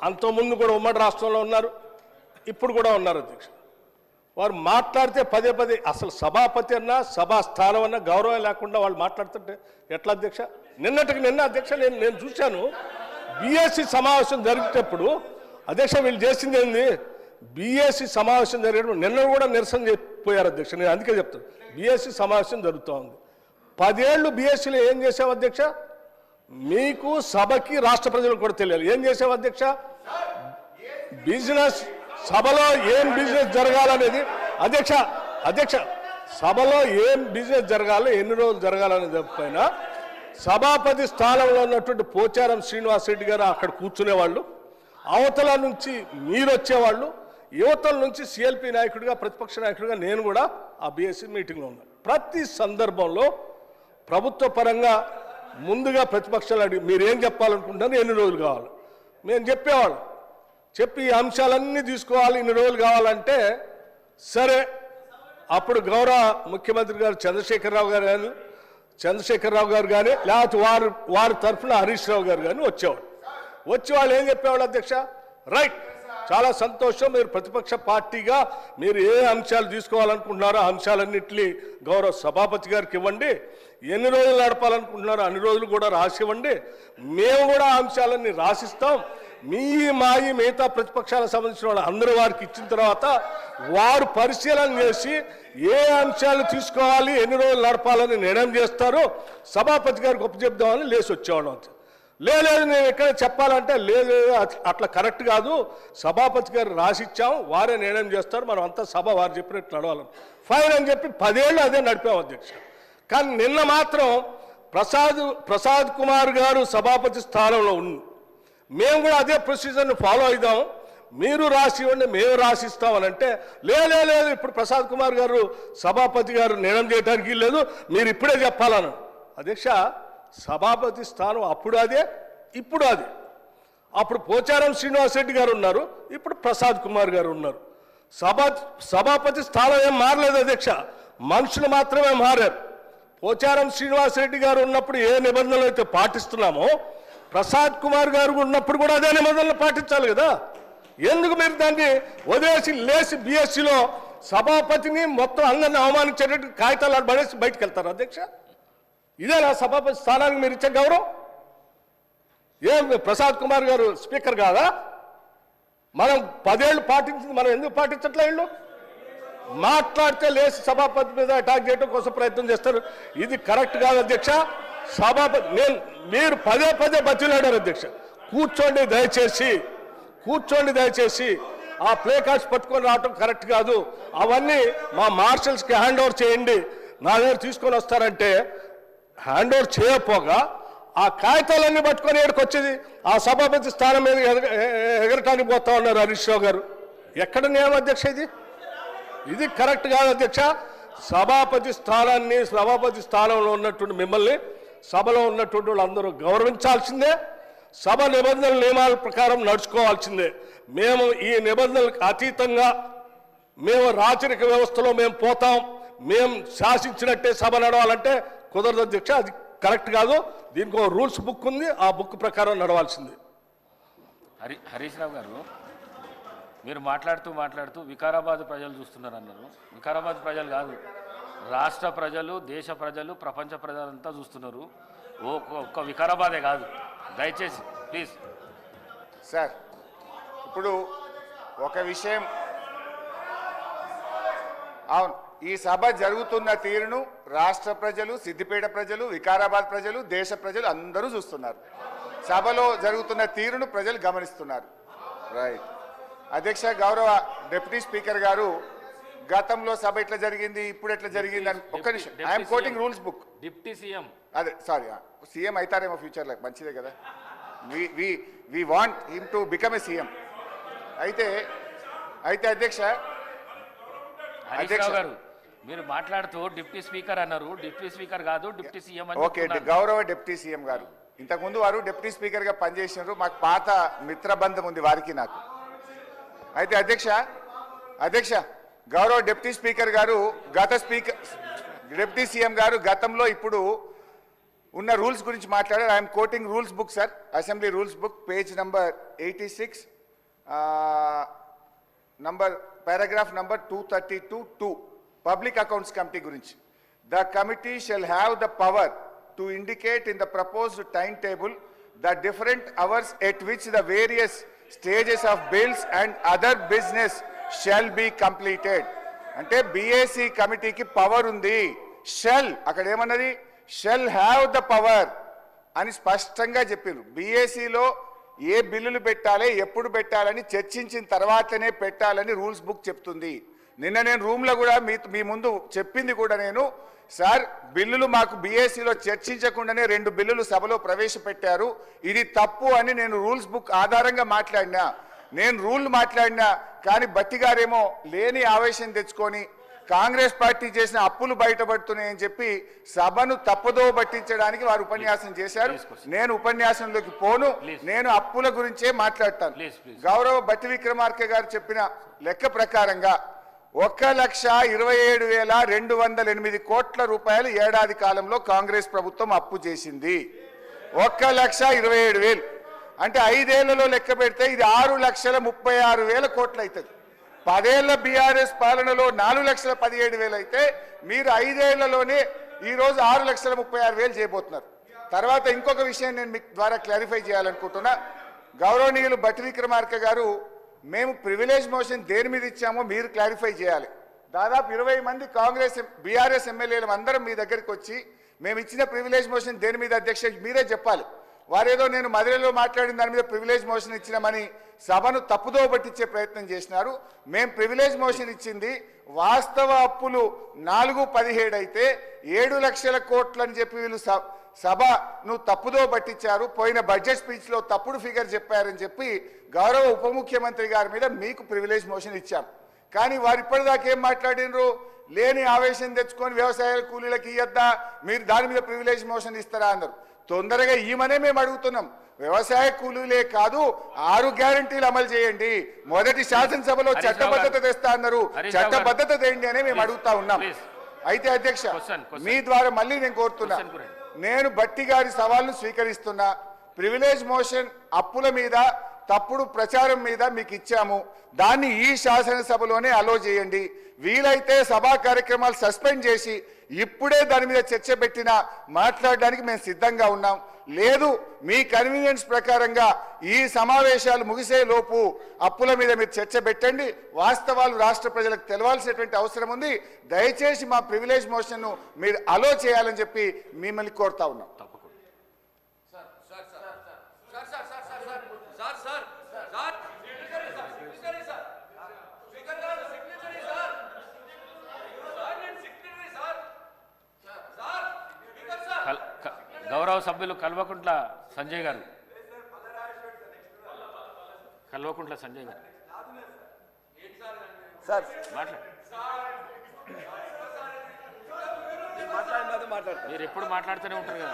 అంతకుముందు కూడా ఉమ్మడి రాష్ట్రంలో ఉన్నారు, ఇప్పుడు కూడా ఉన్నారు అధ్యక్ష. వారు మాట్లాడితే పదే పదే అసలు సభాపతి అన్నా సభా స్థానం అన్నా గౌరవం లేకుండా వాళ్ళు మాట్లాడుతుంటే ఎట్లా అధ్యక్ష? నిన్న అధ్యక్ష నేను చూశాను బీఎస్సీ సమావేశం జరిగేటప్పుడు అధ్యక్ష వీళ్ళు చేసింది ఏంది, బీఎస్సీ సమావేశం జరిగేటప్పుడు నిన్న కూడా నిరసన చెప్పిపోయారు అధ్యక్ష. నేను అందుకే చెప్తాను, బీఎస్సీ సమావేశం జరుగుతూ ఉంది. 10 ఏళ్ళు బీఎస్సీలో ఏం చేసావు అధ్యక్ష? మీకు సభకి రాష్ట్ర ప్రజలకు కూడా తెలియాలి ఏం చేసావు అధ్యక్ష. బిజినెస్ సభలో ఏం బిజినెస్ జరగాలనేది అధ్యక్ష సభలో ఏం బిజినెస్ జరగాలో ఎన్ని రోజులు జరగాలనేది చెప్పైనా సభాపతి స్థానంలో ఉన్నటువంటి పోచారం శ్రీనివాసరెడ్డి గారు అక్కడ కూర్చునేవాళ్ళు, అవతల నుంచి మీరు వచ్చేవాళ్ళు, యువతల నుంచి సిఎల్పి నాయకుడిగా ప్రతిపక్ష నాయకుడిగా నేను కూడా ఆ బీఎస్సీ మీటింగ్లో ఉన్నాను. ప్రతి సందర్భంలో ప్రభుత్వ పరంగా ముందుగా ప్రతిపక్షాలు అడిగి మీరు ఏం చెప్పాలనుకుంటున్నారు, ఎన్ని రోజులు కావాలి మేము చెప్పేవాళ్ళం. చెప్పి ఈ అంశాలన్నీ తీసుకోవాలి, ఇన్ని రోజులు కావాలంటే సరే. అప్పుడు గౌరవ ముఖ్యమంత్రి గారు చంద్రశేఖరరావు గారు కానీ లేకపోతే వారి తరఫున హరీష్ రావు గారు కానీ వచ్చేవాళ్ళు. వచ్చి వాళ్ళు ఏం చెప్పేవాళ్ళు అధ్యక్ష, రైట్ చాలా సంతోషం, మీరు ప్రతిపక్ష పార్టీగా మీరు ఏ అంశాలు తీసుకోవాలనుకుంటున్నారో ఆ అంశాలన్నింటినీ గౌరవ సభాపతి గారికి ఇవ్వండి, ఎన్ని రోజులు నడపాలనుకుంటున్నారో అన్ని రోజులు కూడా రాసివ్వండి, మేము కూడా ఆ అంశాలన్నీ రాసిస్తాం. మిగతా ప్రతిపక్షాలకు సంబంధించిన వాళ్ళు అందరూ వారికి ఇచ్చిన తర్వాత వారు పరిశీలన చేసి ఏ అంశాలు తీసుకోవాలి ఎన్ని రోజులు నడపాలని నిర్ణయం చేస్తారో సభాపతి గారికి ఒప్పచెప్దామని లేచి వచ్చేవాళ్ళం. లేదు నేను ఎక్కడ చెప్పాలంటే లేదు అట్లా కరెక్ట్ కాదు, సభాపతి గారు రాసిచ్చాం వారే నిర్ణయం చేస్తారు, మనం అంతా సభ వారు చెప్పినట్టు నడవాలని ఫైన్ అని చెప్పి 10 ఏళ్ళు అదే నడిపాం అధ్యక్ష. కానీ నిన్న మాత్రం ప్రసాద్ కుమార్ గారు సభాపతి స్థానంలో ఉంది, మేము కూడా అదే ప్రొసీజర్ని ఫాలో అవుదాం, మీరు రాసి ఇవ్వండి మేము రాసిస్తామని అంటే లేదు ఇప్పుడు ప్రసాద్ కుమార్ గారు సభాపతి గారు నిర్ణయం చేయడానికి లేదు, మీరు ఇప్పుడే చెప్పాలను. అధ్యక్ష సభాపతి స్థానం అప్పుడు అదే ఇప్పుడు అదే. అప్పుడు పోచారం శ్రీనివాసరెడ్డి గారు ఉన్నారు, ఇప్పుడు ప్రసాద్ కుమార్ గారు ఉన్నారు. సభాపతి స్థానం ఏం మారలేదు అధ్యక్ష, మనుషులు మాత్రమే మారారు. పోచారం శ్రీనివాసరెడ్డి గారు ఉన్నప్పుడు ఏ నిబంధనలు అయితే పాటిస్తున్నామో ప్రసాద్ కుమార్ గారు ఉన్నప్పుడు కూడా అదే నిబంధనలు పాటించాలి కదా. ఎందుకు మీరు దాన్ని వదిలేసి లేచి బీఎస్సీలో సభాపతిని మొత్తం అందరిని అవమానించేటట్టు కాగితాలు పడేసి బయటకు వెళ్తారు అధ్యక్ష? ఇదేనా సభాపతి స్థానానికి మీరు ఇచ్చే గౌరవం? ఏం ప్రసాద్ కుమార్ గారు స్పీకర్ కాదా? మనం 10 ఏళ్ళు పాటించింది మనం ఎందుకు పాటించట్లే? వీళ్ళు మాట్లాడితే లేచి సభాపతి మీద అటాక్ చేయడం కోసం ప్రయత్నం చేస్తారు, ఇది కరెక్ట్ కాదు అధ్యక్ష. సభాపతి మీరు పదే బతిలాడారు అధ్యక్ష, కూర్చోండి దయచేసి ఆ ప్లే కార్డ్స్ పట్టుకొని రావటం కరెక్ట్ కాదు, అవన్నీ మా మార్షల్స్కి హ్యాండ్ ఓవర్ చేయండి, నా దగ్గర తీసుకొని వస్తారంటే హ్యాండ్ ఓవర్ చేయకపోగా ఆ కాగితాలన్నీ పట్టుకొని ఏడుకు వచ్చేది ఆ సభాపతి స్థానం మీద ఎగరటానికి పోతా ఉన్నారు హరీష్ రావు గారు. ఎక్కడ నియమం అధ్యక్ష ఇది కరెక్ట్ కాదు అధ్యక్ష. సభాపతి స్థానంలో ఉన్నటువంటి మిమ్మల్ని సభలో ఉన్నటువంటి వాళ్ళందరూ గౌరవించాల్సిందే, సభ నియమాల ప్రకారం నడుచుకోవాల్సిందే. మేము ఈ నిబంధనలకు అతీతంగా మేము రాచరిక వ్యవస్థలో మేము పోతాం, మేము శాసించినట్టే సభ నడవాలంటే కుదరదు అధ్యక్ష, అది కరెక్ట్ కాదు. దీనికి ఒక రూల్స్ బుక్ ఉంది, ఆ బుక్ ప్రకారం నడవాల్సింది. హరీష్ రావు గారు మీరు మాట్లాడుతూ వికారాబాద్ ప్రజలు చూస్తున్నారు అన్నారు. వికారాబాద్ ప్రజలు కాదు, రాష్ట్ర ప్రజలు, దేశ ప్రజలు, ప్రపంచ ప్రజలంతా చూస్తున్నారు, ఒక్క వికారాబాదే కాదు. దయచేసి ప్లీజ్ సార్, ఇప్పుడు ఒక విషయం, అవును, ఈ సభ జరుగుతున్న తీరును రాష్ట్ర ప్రజలు, సిద్దిపేట ప్రజలు, వికారాబాద్ ప్రజలు, దేశ ప్రజలు అందరూ చూస్తున్నారు. సభలో జరుగుతున్న తీరును ప్రజలు గమనిస్తున్నారు. రైట్ అధ్యక్ష, గౌరవ డిప్యూటీ స్పీకర్ గారు గతంలో సభ ఎట్లా జరిగింది ఇప్పుడు ఎట్లా జరిగింది అని ఒక్క నిమిషం, I'm quoting rules book. Deputy CM అదే సారీ సీఎం అవుతారేమో ఫ్యూచర్లో, మంచిదే కదా, we want him to become a CM. అయితే అధ్యక్ష గారు మీరు మాట్లాడుతూ డిప్యూటీ స్పీకర్ అన్నారు, డిప్యూటీ స్పీకర్ కాదు డిప్యూటీ సీఎం. ఓకే, గౌరవ డిప్యూటీ సీఎం గారు ఇంతకుముందు వారు డిప్యూటీ స్పీకర్ గా పనిచేసినారు, మాకు పాత మిత్రబంధం ఉంది వారికి నాకు. అయితే అధ్యక్ష గౌరవ deputy speaker garu deputy CM garu గతంలో ఇప్పుడు ఉన్న రూల్స్ గురించి మాట్లాడారు. I'm quoting rules book sir, assembly rules book, page number 86, paragraph number 232(2), public accounts committee గురించి. The committee shall have the power to indicate in the proposed time table the different hours at which the various stages of bills and other business shall be completed. అంటే BAC కమిటీకి power ఉంది. Shall అక్కడ ఏమన్నది, shell have the power అని స్పష్టంగా చెప్పిండ్రు. బీఏసీలో ఏ బిల్లులు పెట్టాలి, ఎప్పుడు పెట్టాలని చర్చించిన తర్వాతనే పెట్టాలని రూల్స్ బుక్ చెప్తుంది. నిన్న నేను రూమ్లో కూడా మీ ముందు చెప్పింది కూడా నేను, సార్ బిల్లులు మాకు బీఏసీలో చర్చించకుండానే 2 బిల్లులు సభలో ప్రవేశపెట్టారు, ఇది తప్పు అని నేను రూల్స్ బుక్ ఆధారంగా మాట్లాడినా. నేను రూల్ మాట్లాడినా కానీ బట్టి గారేమో లేని ఆవేశం తెచ్చుకొని కాంగ్రెస్ పార్టీ చేసిన అప్పులు బయటపడుతున్నాయని చెప్పి సభను తప్పుదో పట్టించడానికి వారు ఉపన్యాసం చేశారు. నేను ఉపన్యాసంలోకి పోను, నేను అప్పుల గురించే మాట్లాడతాను. గౌరవ బట్టి విక్రమార్క గారు చెప్పిన లెక్క ప్రకారంగా 1,27,208 కోట్ల రూపాయలు ఏడాది కాలంలో కాంగ్రెస్ ప్రభుత్వం అప్పు చేసింది. 1,27,000 అంటే 5 ఏళ్లలో లెక్క పెడితే ఇది 6,36,000 కోట్లు అవుతుంది. 10 ఏళ్ల బీఆర్ఎస్ పాలనలో 4,17,000 అయితే మీరు 5 ఏళ్లలోనే ఈరోజు 6,36,000 చేయబోతున్నారు. తర్వాత ఇంకొక విషయం నేను మీకు ద్వారా క్లారిఫై చేయాలనుకుంటున్నా. గౌరవనీయులు బట్టి విక్రమార్క గారు, మేము ప్రివిలేజ్ మోషన్ దేని మీద ఇచ్చామో మీరు క్లారిఫై చేయాలి. దాదాపు 20 మంది కాంగ్రెస్ బీఆర్ఎస్ ఎమ్మెల్యేలు అందరం మీ దగ్గరికి వచ్చి మేము ఇచ్చిన ప్రివిలేజ్ మోషన్ దేని మీద అధ్యక్ష మీరే చెప్పాలి. వారేదో నేను మధురలో మాట్లాడిన దాని మీద ప్రివిలేజ్ మోషన్ ఇచ్చినామని సభను తప్పుదో పట్టించే ప్రయత్నం చేసినారు. మేము ప్రివిలేజ్ మోషన్ ఇచ్చింది వాస్తవ అప్పులు 4,17 అయితే 7 లక్షల కోట్లు అని చెప్పి వీళ్ళు సభను తప్పుదో పట్టించారు. పోయిన బడ్జెట్ స్పీచ్లో తప్పుడు ఫిగర్ చెప్పారని చెప్పి గౌరవ ఉప ముఖ్యమంత్రి గారి మీద మీకు ప్రివిలేజ్ మోషన్ ఇచ్చాం. కానీ వారు ఇప్పటిదాకా ఏం మాట్లాడినరు, లేని ఆవేశం తెచ్చుకొని వ్యవసాయ కూలీలకు ఇయ్యద్దా, మీరు దాని మీద ప్రివిలేజ్ మోషన్ ఇస్తారా అన్నారు. తొందరగా ఈమనే మేము అడుగుతున్నాం, వ్యవసాయ కూలీలే కాదు 6 గ్యారంటీలు అమలు చేయండి. మొదటి శాసనసభలో చట్టబద్ధత తెస్తా అన్నారు, చట్టబద్ధత తేండి అనే మేము అడుగుతా ఉన్నాం. అయితే అధ్యక్ష మీ ద్వారా మళ్ళీ నేను కోరుతున్నా, నేను బట్టి గారి సవాల్ను స్వీకరిస్తున్నా. ప్రివిలేజ్ మోషన్ అప్పుల మీద తప్పుడు ప్రచారం మీద మీకు ఇచ్చాము, దాన్ని ఈ శాసనసభలోనే అలో చేయండి. వీలైతే సభా కార్యక్రమాలు సస్పెండ్ చేసి ఇప్పుడే దాని మీద చర్చ పెట్టినా మాట్లాడడానికి మేము సిద్ధంగా ఉన్నాం. లేదు మీ కన్వీనియన్స్ ప్రకారంగా ఈ సమావేశాలు ముగిసే లోపు అప్పుల మీద మీరు చర్చ పెట్టండి, వాస్తవాలు రాష్ట్ర ప్రజలకు తెలవాల్సినటువంటి అవసరం ఉంది. దయచేసి మా ప్రివిలేజ్ మోషన్ను మీరు అలో చేయాలని చెప్పి మిమ్మల్ని కోరుతా ఉన్నాం. గౌరవ సభ్యులు కల్వకుంట్ల సంజయ్ గారు, కల్వకుంట్ల సంజయ్ గారు సార్ మీరు ఎప్పుడు మాట్లాడుతూనే ఉంటారు కదా.